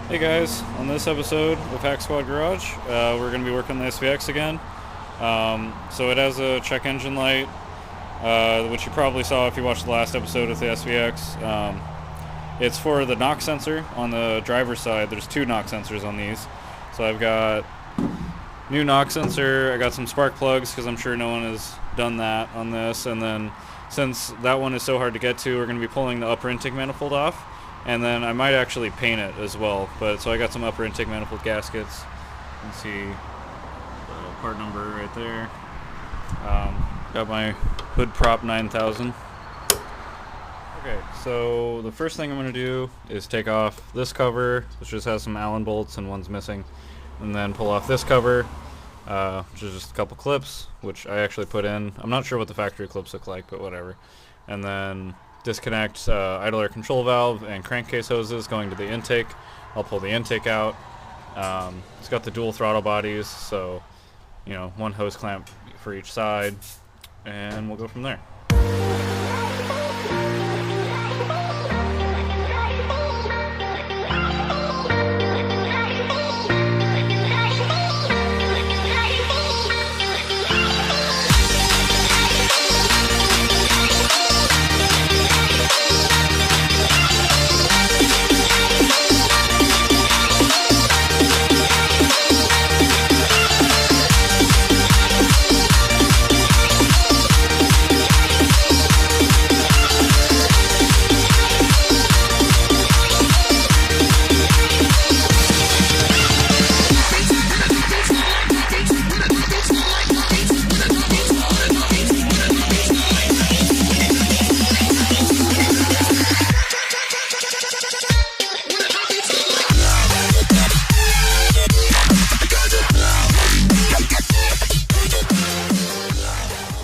Hey guys, on this episode of Hack Squad Garage, we're going to be working on the SVX again. So it has a check engine light, which you probably saw if you watched the last episode of the SVX. It's for the knock sensor on the driver's side. There's two knock sensors on these. So I've got new knock sensor, I got some spark plugs because I'm sure no one has done that on this, and then since that one is so hard to get to, we're going to be pulling the upper intake manifold off. And then I might actually paint it as well. But so I got some upper intake manifold gaskets. You can see the part number right there. Got my hood prop 9000. Okay, so the first thing I'm going to do is take off this cover, which just has some Allen bolts and one's missing. And then pull off this cover, which is just a couple clips, which I actually put in. I'm not sure what the factory clips look like, but whatever. And then disconnect idle air control valve and crankcase hoses going to the intake. I'll pull the intake out. It's got the dual throttle bodies, so you know, one hose clamp for each side, and we'll go from there.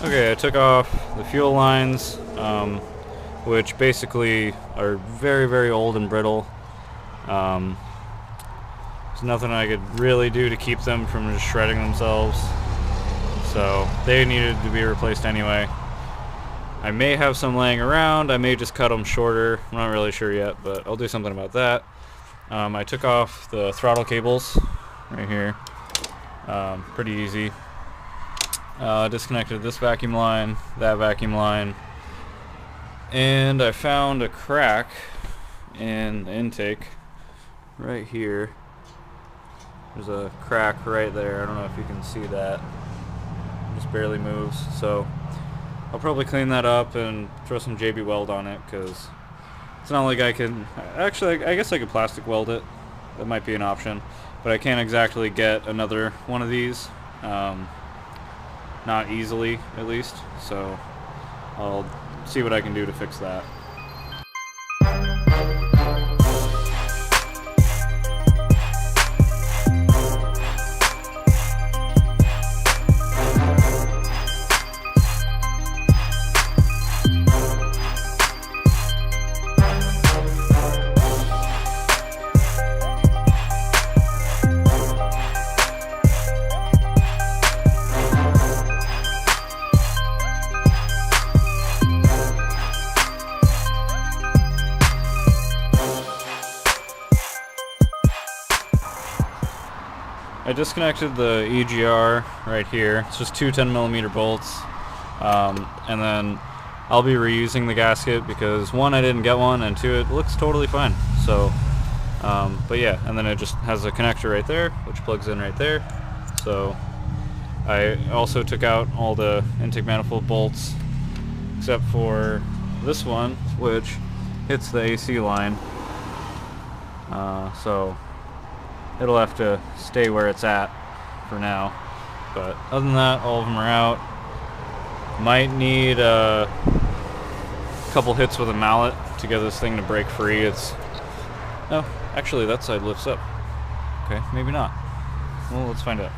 Okay, I took off the fuel lines, which basically are very, very old and brittle. There's nothing I could really do to keep them from just shredding themselves, so they needed to be replaced anyway. I may have some laying around, I may just cut them shorter, I'm not really sure yet, but I'll do something about that. I took off the throttle cables right here, pretty easy. Disconnected this vacuum line, that vacuum line, and I found a crack in the intake right here. There's a crack right there. I don't know if you can see that. It just barely moves, so I'll probably clean that up and throw some JB weld on it, because it's not like I can actually, I guess I could plastic weld it. That might be an option, but I can't exactly get another one of these. Not easily, at least, so I'll see what I can do to fix that. I disconnected the EGR right here. It's just two 10mm bolts, and then I'll be reusing the gasket because one, I didn't get one, and two, it looks totally fine. So, but yeah, and then it just has a connector right there, which plugs in right there. So I also took out all the intake manifold bolts except for this one, which hits the AC line. So it'll have to stay where it's at for now, but other than that, all of them are out. Might need a couple hits with a mallet to get this thing to break free. It's, oh, actually that side lifts up. Okay, maybe not. Well, let's find out.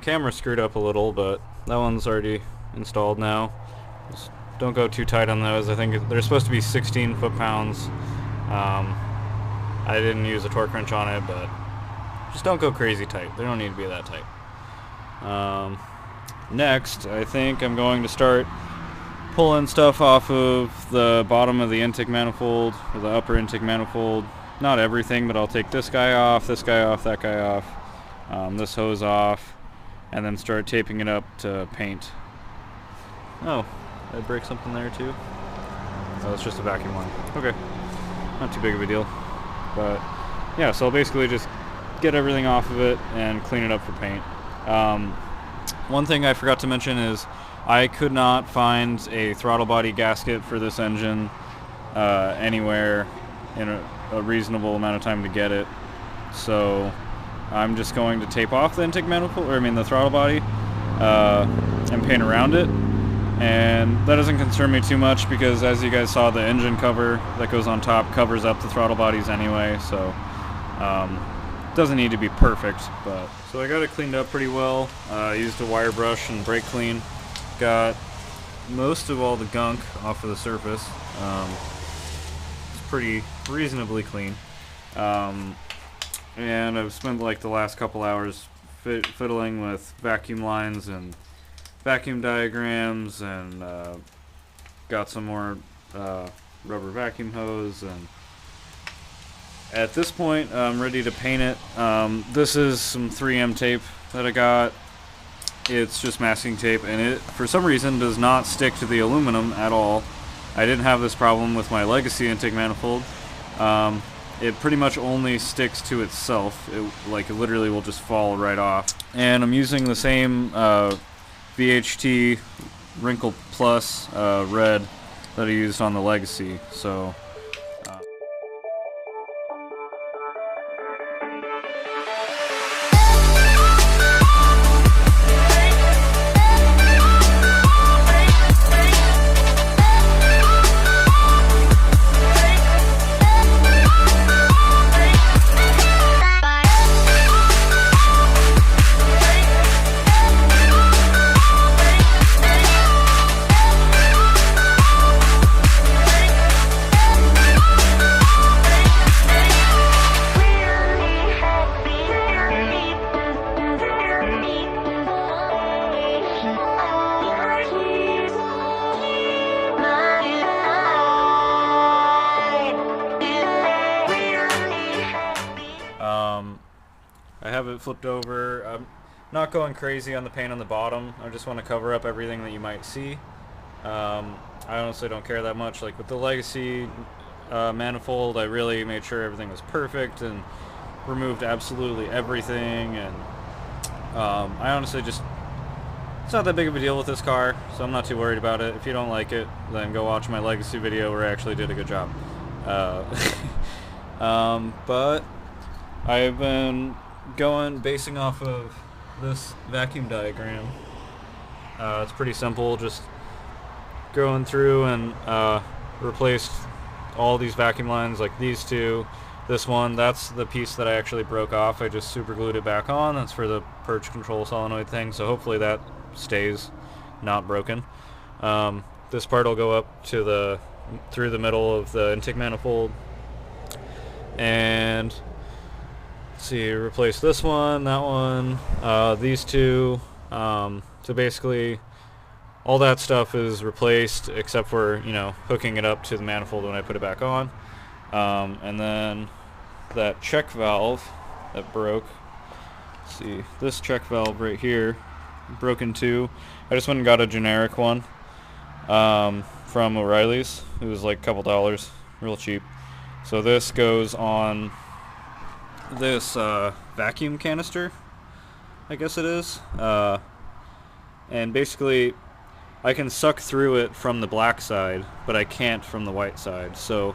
camera screwed up a little, but that one's already installed now. Just don't go too tight on those. I think they're supposed to be 16 foot-pounds. I didn't use a torque wrench on it, but just don't go crazy tight. They don't need to be that tight. Next, I think I'm going to start pulling stuff off of the bottom of the intake manifold, or the upper intake manifold. Not everything, but I'll take this guy off, that guy off, this hose off, and then start taping it up to paint. Oh, did I break something there too? Oh, it's just a vacuum line. Okay, not too big of a deal. But yeah, so I'll basically just get everything off of it and clean it up for paint. One thing I forgot to mention is I could not find a throttle body gasket for this engine anywhere in a reasonable amount of time to get it. So I'm just going to tape off the intake manifold, or I mean the throttle body, and paint around it. And that doesn't concern me too much because, as you guys saw, the engine cover that goes on top covers up the throttle bodies anyway, so it doesn't need to be perfect. But so I got it cleaned up pretty well. I used a wire brush and brake clean. Got most of all the gunk off of the surface. It's pretty reasonably clean. And I've spent like the last couple hours fiddling with vacuum lines and vacuum diagrams, and got some more rubber vacuum hose, and at this point I'm ready to paint it. This is some 3M tape that I got. It's just masking tape, and it for some reason does not stick to the aluminum at all. I didn't have this problem with my legacy intake manifold. It pretty much only sticks to itself. It literally will just fall right off. And I'm using the same VHT Wrinkle Plus red that I used on the Legacy. So I have it flipped over. I'm not going crazy on the paint on the bottom. I just want to cover up everything that you might see. I honestly don't care that much. Like with the Legacy manifold, I really made sure everything was perfect and removed absolutely everything. And I honestly just, it's not that big of a deal with this car, so I'm not too worried about it. If you don't like it, then go watch my Legacy video where I actually did a good job. But I've been basing off of this vacuum diagram. It's pretty simple, just going through and replaced all these vacuum lines, like these two. This one, that's the piece that I actually broke off. I just super glued it back on. That's for the purge control solenoid thing, so hopefully that stays not broken. This part will go up to through the middle of the intake manifold. And see, replace this one, that one, these two. So basically all that stuff is replaced except for, you know, hooking it up to the manifold when I put it back on. And then that check valve that broke, let's see, this check valve right here broke in two. I just went and got a generic one from O'Reilly's. It was like a couple dollars, real cheap. So this goes on this vacuum canister, I guess it is, and basically I can suck through it from the black side, but I can't from the white side. So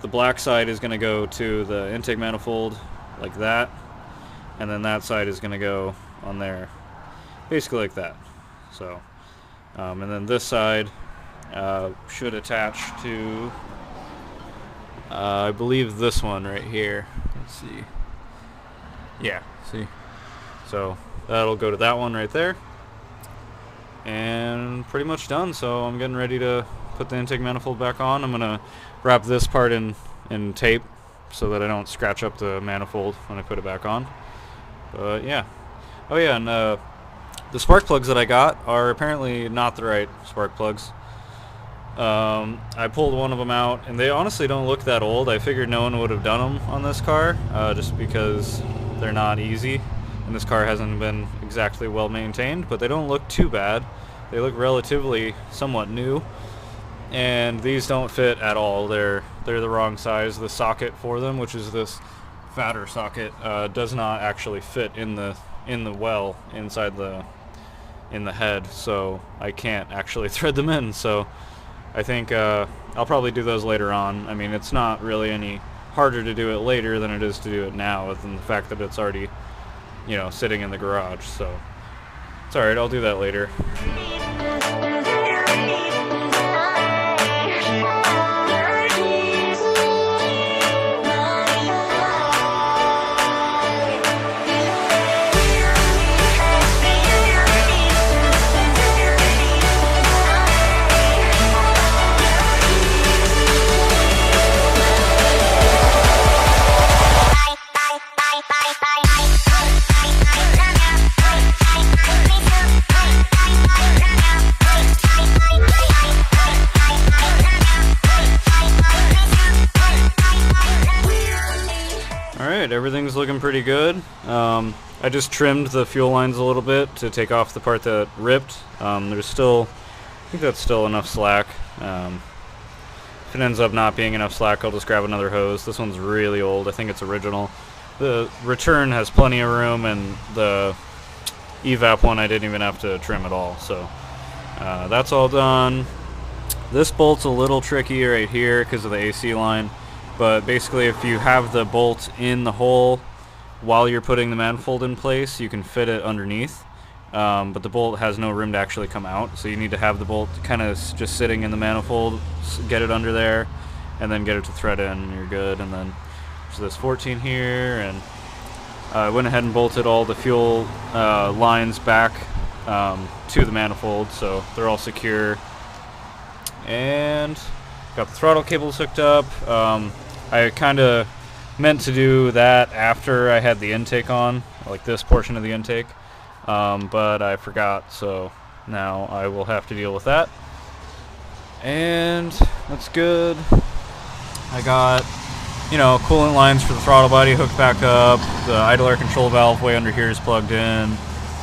the black side is going to go to the intake manifold like that, and then that side is going to go on there, basically like that. So and then this side should attach to I believe this one right here. Let's see. Yeah, see? So that'll go to that one right there. And pretty much done, so I'm getting ready to put the intake manifold back on. I'm gonna wrap this part in tape so that I don't scratch up the manifold when I put it back on. But yeah. Oh yeah, and the spark plugs that I got are apparently not the right spark plugs. I pulled one of them out, and they honestly don't look that old. I figured no one would have done them on this car, just because they're not easy, and this car hasn't been exactly well maintained, but they don't look too bad. They look relatively somewhat new, and these don't fit at all. They're the wrong size. The socket for them, which is this fatter socket, does not actually fit in the well inside in the head, so I can't actually thread them in. So I think I'll probably do those later on. I mean, it's not really any harder to do it later than it is to do it now, other than the fact that it's already, you know, sitting in the garage. So it's alright, I'll do that later. Alright, everything's looking pretty good. I just trimmed the fuel lines a little bit to take off the part that ripped. There's still, I think that's still enough slack. If it ends up not being enough slack, I'll just grab another hose. This one's really old. I think it's original. The return has plenty of room, and the evap one I didn't even have to trim at all. So that's all done. This bolt's a little tricky right here because of the AC line. But basically, if you have the bolt in the hole while you're putting the manifold in place, you can fit it underneath. But the bolt has no room to actually come out, so you need to have the bolt kind of just sitting in the manifold, get it under there, and then get it to thread in, and you're good. And then there's this 14 here, and I went ahead and bolted all the fuel lines back to the manifold, so they're all secure. And got the throttle cables hooked up. I kind of meant to do that after I had the intake on, like this portion of the intake, but I forgot, so now I will have to deal with that. And that's good. I got, you know, coolant lines for the throttle body hooked back up. The idle air control valve way under here is plugged in.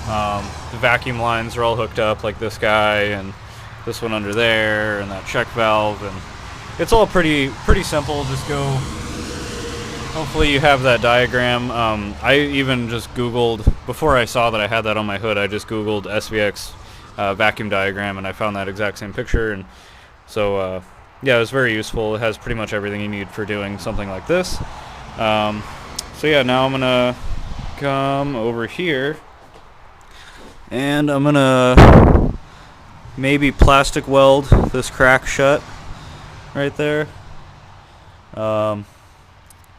The vacuum lines are all hooked up, like this guy, and this one under there, and that check valve, and it's all pretty simple. Just go, hopefully you have that diagram. I even just Googled, before I saw that I had that on my hood, I just Googled SVX vacuum diagram, and I found that exact same picture. And so yeah, it was very useful. It has pretty much everything you need for doing something like this. So yeah, now I'm gonna come over here, and I'm gonna maybe plastic weld this crack shut right there. I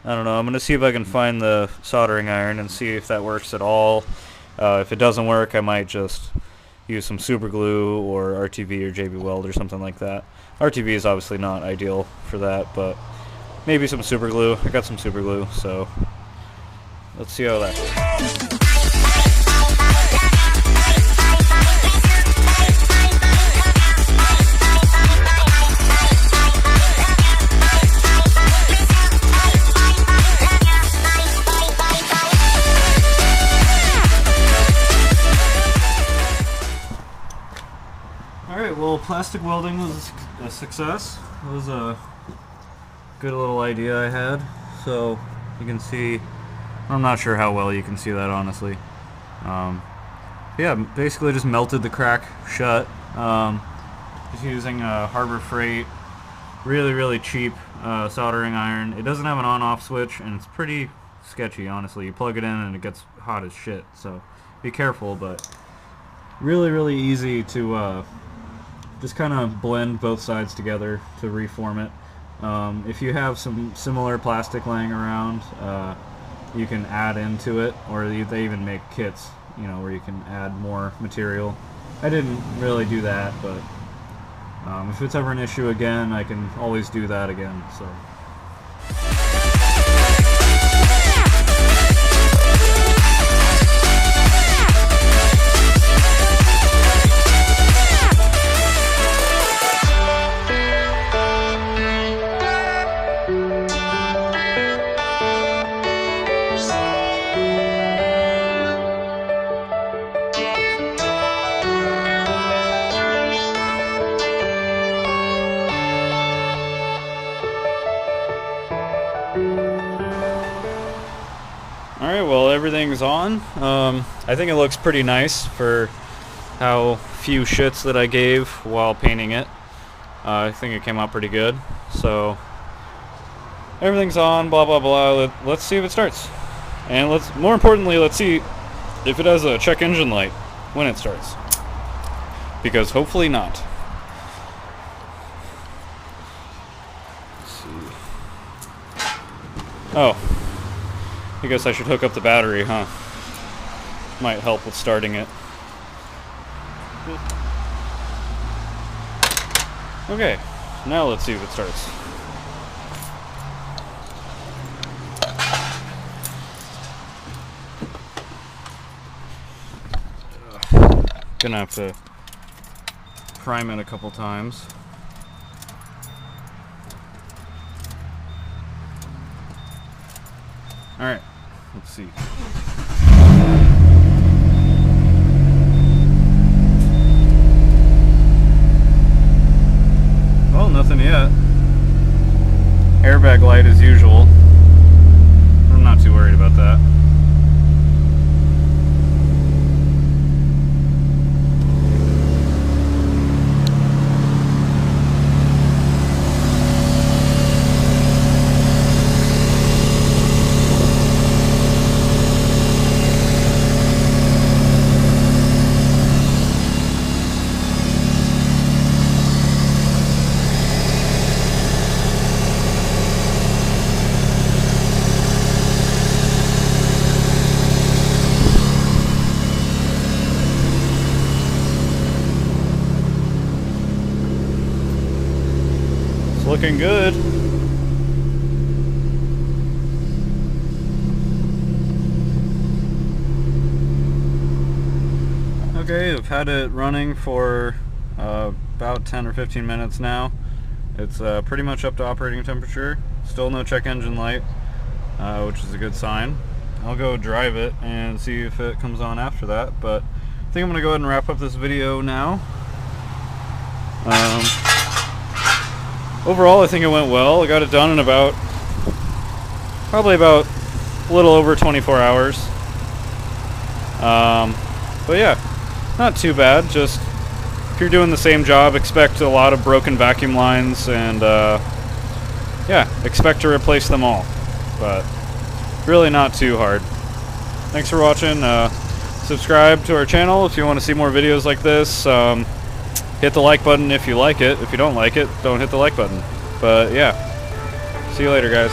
don't know. I'm going to see if I can find the soldering iron and see if that works at all. If it doesn't work, I might just use some super glue or RTV or JB Weld or something like that. RTV is obviously not ideal for that, but maybe some super glue. I got some super glue, so let's see how that goes. Alright, well, plastic welding was a success. It was a good little idea I had. So you can see, I'm not sure how well you can see that, honestly. Yeah, basically just melted the crack shut. Just using a Harbor Freight, really cheap soldering iron. It doesn't have an on-off switch, and it's pretty sketchy, honestly. You plug it in and it gets hot as shit, so be careful, but really easy to just kind of blend both sides together to reform it. If you have some similar plastic laying around, you can add into it, or they even make kits, you know, where you can add more material. I didn't really do that, but if it's ever an issue again, I can always do that again. So. Alright, well, everything's on. I think it looks pretty nice for how few shits that I gave while painting it. I think it came out pretty good. So, everything's on, blah blah blah. Let's see if it starts. And more importantly, let's see if it has a check engine light when it starts. Because hopefully not. Let's see. Oh. I guess I should hook up the battery, huh? Might help with starting it. Okay, now let's see if it starts. Gonna have to prime it a couple times. Alright, let's see. Well, nothing yet. Airbag light as usual. I'm not too worried about that. Looking good. Okay, I've had it running for about 10 or 15 minutes now. It's pretty much up to operating temperature. Still no check engine light, which is a good sign. I'll go drive it and see if it comes on after that, but I think I'm gonna go ahead and wrap up this video now. Overall, I think it went well. I got it done in probably about a little over 24 hours. But yeah, not too bad. Just if you're doing the same job, expect a lot of broken vacuum lines, and yeah, expect to replace them all. But really not too hard. Thanks for watching. Subscribe to our channel if you want to see more videos like this. Hit the like button if you like it. If you don't like it, don't hit the like button. But yeah, see you later, guys.